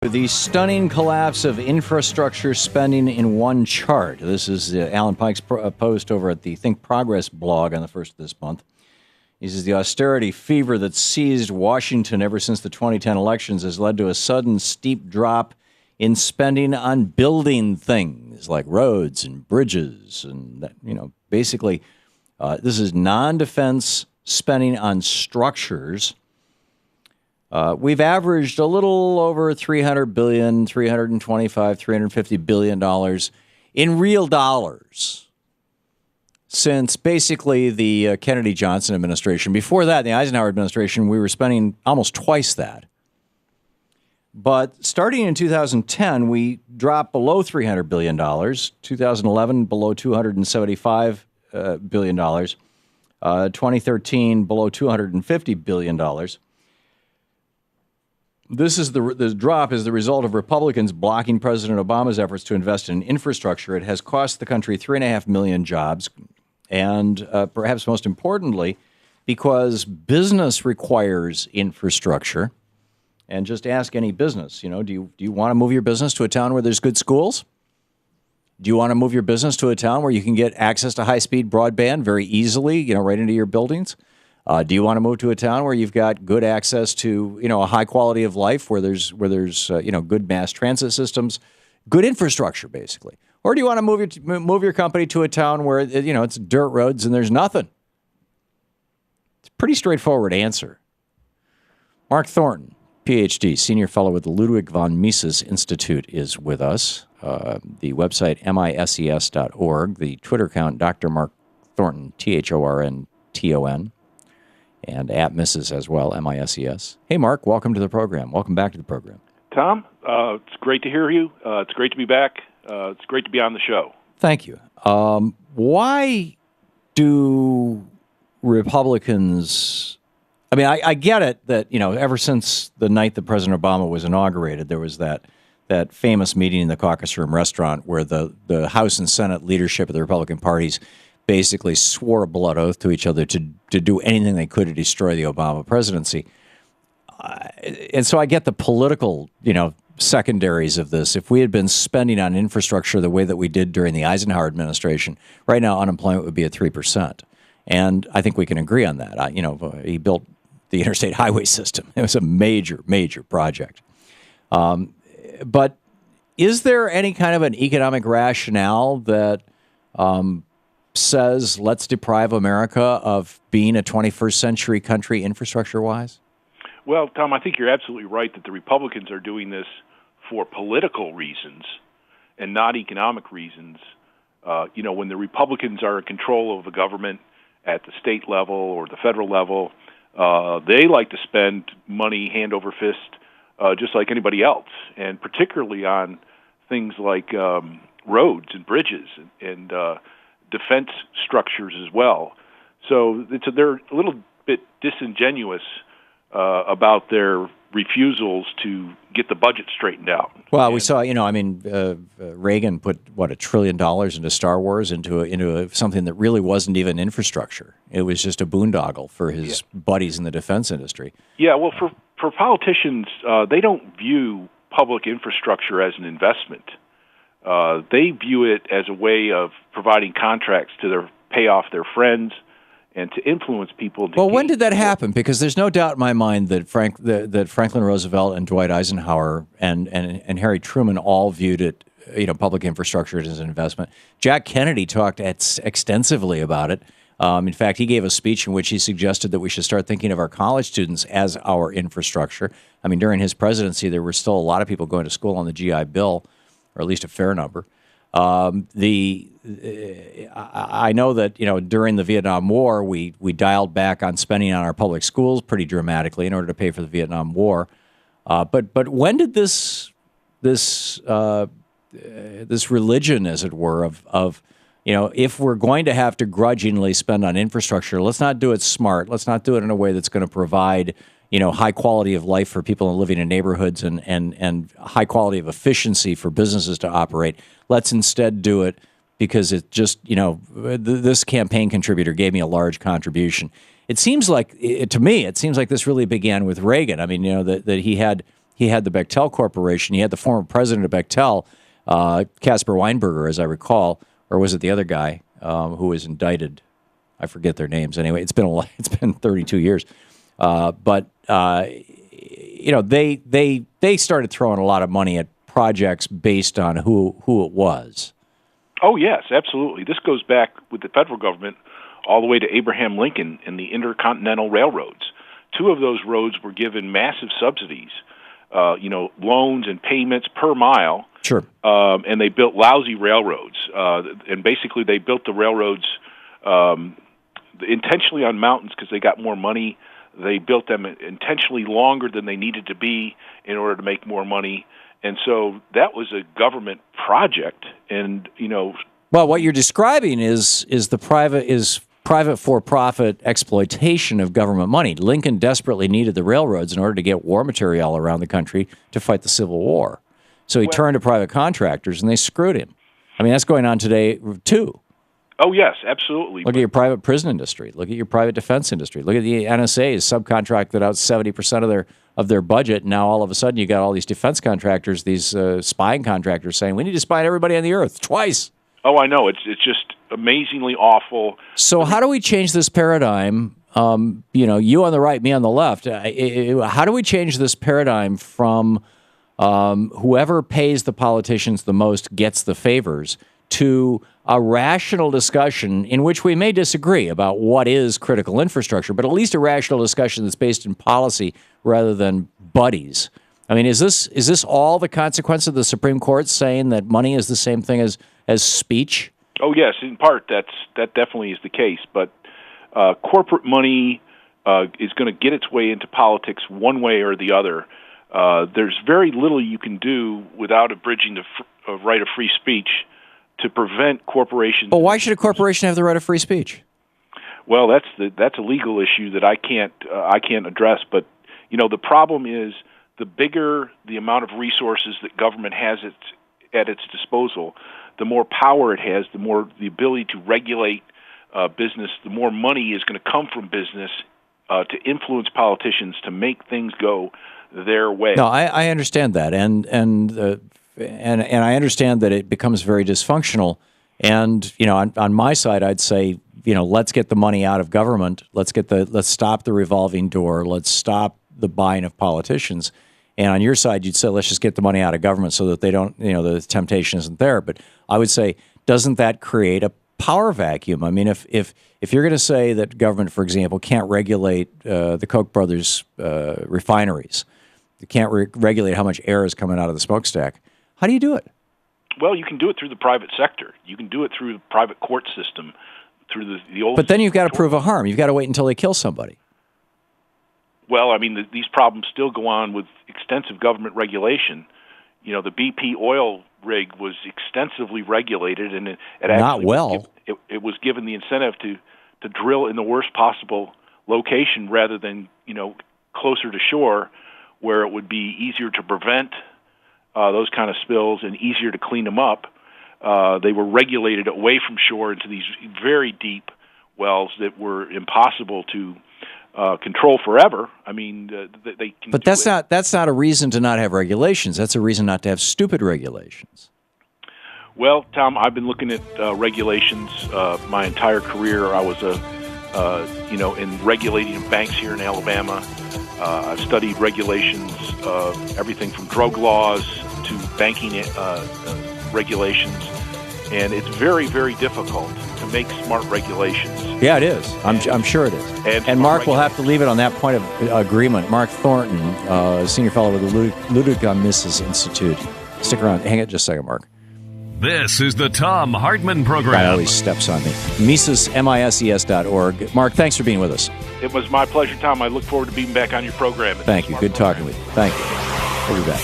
The stunning collapse of infrastructure spending in one chart. This is Alan Pike's post over at the Think Progress blog on the 1st of this month. He says the austerity fever that seized Washington ever since the 2010 elections has led to a sudden steep drop in spending on building things like roads and bridges. And, basically, this is non-defense spending on structures. We've averaged a little over $300 billion, $325, $350 billion in real dollars since basically the Kennedy-Johnson administration. Before that, in the Eisenhower administration, we were spending almost twice that. But starting in 2010, we dropped below $300 billion, 2011 below $275 billion, 2013 below $250 billion. This is the drop is the result of Republicans blocking President Obama's efforts to invest in infrastructure. It has cost the country 3.5 million jobs, and perhaps most importantly, because business requires infrastructure. And just ask any business, do you want to move your business to a town where there's good schools? Do you want to move your business to a town where you can get access to high-speed broadband very easily, right into your buildings? Do you want to move to a town where you've got good access to, a high quality of life, where there's good mass transit systems, good infrastructure, basically? Or do you want to move your company to a town where, it's dirt roads and there's nothing? It's a pretty straightforward answer. Mark Thornton, Ph.D., senior fellow with the Ludwig von Mises Institute, is with us. The website, mises.org. The Twitter account, Dr. Mark Thornton, Thornton. And at Mrs. as well, MISES. Hey, Mark, welcome to the program. Welcome back to the program. Tom, it's great to hear you. It's great to be back. It's great to be on the show. Thank you. Why do Republicans... I get it that, ever since the night that President Obama was inaugurated, there was that famous meeting in the Caucus Room restaurant where the House and Senate leadership of the Republican parties basically swore a blood oath to each other to do anything they could to destroy the Obama presidency. And so I get the political, secondaries of this. If we had been spending on infrastructure the way that we did during the Eisenhower administration, right now unemployment would be at 3%. And I think we can agree on that. He built the interstate highway system. It was a major, major project. But is there any kind of an economic rationale that says let's deprive America of being a 21st century country infrastructure-wise? Well, Tom, I think you're absolutely right that the Republicans are doing this for political reasons and not economic reasons. When the Republicans are in control of the government at the state level or the federal level, they like to spend money hand over fist just like anybody else, and particularly on things like roads and bridges and defense structures as well. So they're a little bit disingenuous about their refusals to get the budget straightened out. Well, we saw, Reagan put, $1 trillion into Star Wars, into something that really wasn't even infrastructure. It was just a boondoggle for his buddies in the defense industry. Yeah, well, for politicians, they don't view public infrastructure as an investment. They view it as a way of providing contracts to pay off their friends and to influence people. Well, when did that happen? Because there's no doubt in my mind that Franklin Roosevelt and Dwight Eisenhower and Harry Truman all viewed it, public infrastructure as an investment. Jack Kennedy talked extensively about it. In fact, he gave a speech in which he suggested that we should start thinking of our college students as our infrastructure. During his presidency, there were still a lot of people going to school on the GI Bill, or at least a fair number. I know that during the Vietnam War we dialed back on spending on our public schools pretty dramatically in order to pay for the Vietnam War. But when did this religion, as it were, of if we're going to have to grudgingly spend on infrastructure, let's not do it smart. Let's not do it in a way that's going to provide high quality of life for people living in neighborhoods and high quality of efficiency for businesses to operate. Let's instead do it because it just, this campaign contributor gave me a large contribution. It seems like, to me, it seems like this really began with Reagan. That he had He had the Bechtel Corporation. He had the former president of Bechtel, Caspar Weinberger, as I recall, or was it the other guy who was indicted? I forget their names. Anyway, it's been 32 years. But they started throwing a lot of money at projects based on who it was. Oh, yes, absolutely. This goes back with the federal government all the way to Abraham Lincoln and the Intercontinental Railroads. 2 of those roads were given massive subsidies, loans and payments per mile. Sure. And they built lousy railroads. And basically they built the railroads intentionally on mountains because they got more money. They built them intentionally longer than they needed to be in order to make more money. And so that was a government project, and Well, what you're describing is private for-profit exploitation of government money. Lincoln desperately needed the railroads in order to get war material around the country to fight the Civil War. So he turned to private contractors, and they screwed him. I mean, that's going on today too. Oh yes, absolutely. Look at your private prison industry. Look at your private defense industry. Look at the NSA is subcontracted out 70% of their budget. And now all of a sudden you got all these defense contractors, these spying contractors saying we need to spy on everybody on the earth twice. Oh, I know. It's just amazingly awful. So how do we change this paradigm? You on the right, me on the left. How do we change this paradigm from whoever pays the politicians the most gets the favors to a rational discussion in which we may disagree about what is critical infrastructure, but at least a rational discussion that's based in policy rather than buddies? I mean, is this all the consequence of the Supreme Court saying that money is the same thing as speech? Oh yes, in part that definitely is the case. But corporate money is going to get its way into politics one way or the other. There's very little you can do without abridging the right of free speech to prevent corporations. But why should a corporation have the right of free speech? Well, that's a legal issue that I can't address. But the problem is the bigger the amount of resources that government has at its disposal, the more power it has, the more the ability to regulate business, the more money is going to come from business to influence politicians to make things go their way. No, I understand that, and I understand that it becomes very dysfunctional. And on my side, I'd say let's get the money out of government. Let's stop the revolving door. Let's stop the buying of politicians. And on your side, you'd say let's just get the money out of government so that they don't the temptation isn't there. But I would say, doesn't that create a power vacuum? I mean, if you're going to say that government, for example, can't regulate the Koch brothers refineries, it can't regulate how much air is coming out of the smokestack, how do you do it? Well, you can do it through the private sector. You can do it through the private court system, through the old. But then you've got to prove a harm. You've got to wait until they kill somebody. Well, I mean, these problems still go on with extensive government regulation. The BP oil rig was extensively regulated, and it actually not well. It was given the incentive to drill in the worst possible location rather than closer to shore, where it would be easier to prevent those kind of spills and easier to clean them up. They were regulated away from shore into these very deep wells that were impossible to control forever. I mean, they can. But that's not a reason to not have regulations. That's a reason not to have stupid regulations. Well, Tom, I've been looking at regulations my entire career. I was in regulating banks here in Alabama. I've studied regulations, everything from drug laws to banking regulations, and it's very, very difficult to make smart regulations. Yeah, it is. I'm sure it is. And Mark will have to leave it on that point of agreement. Mark Thornton, senior fellow with the Ludwig Mises Institute. Stick around. Hang it just a second, Mark. This is the Thom Hartmann Program. Guy always steps on me. Mises, MISES.org. Mark, thanks for being with us. It was my pleasure, Tom. I look forward to being back on your program. Thank you. Good talking with you. Thank you. We'll be back.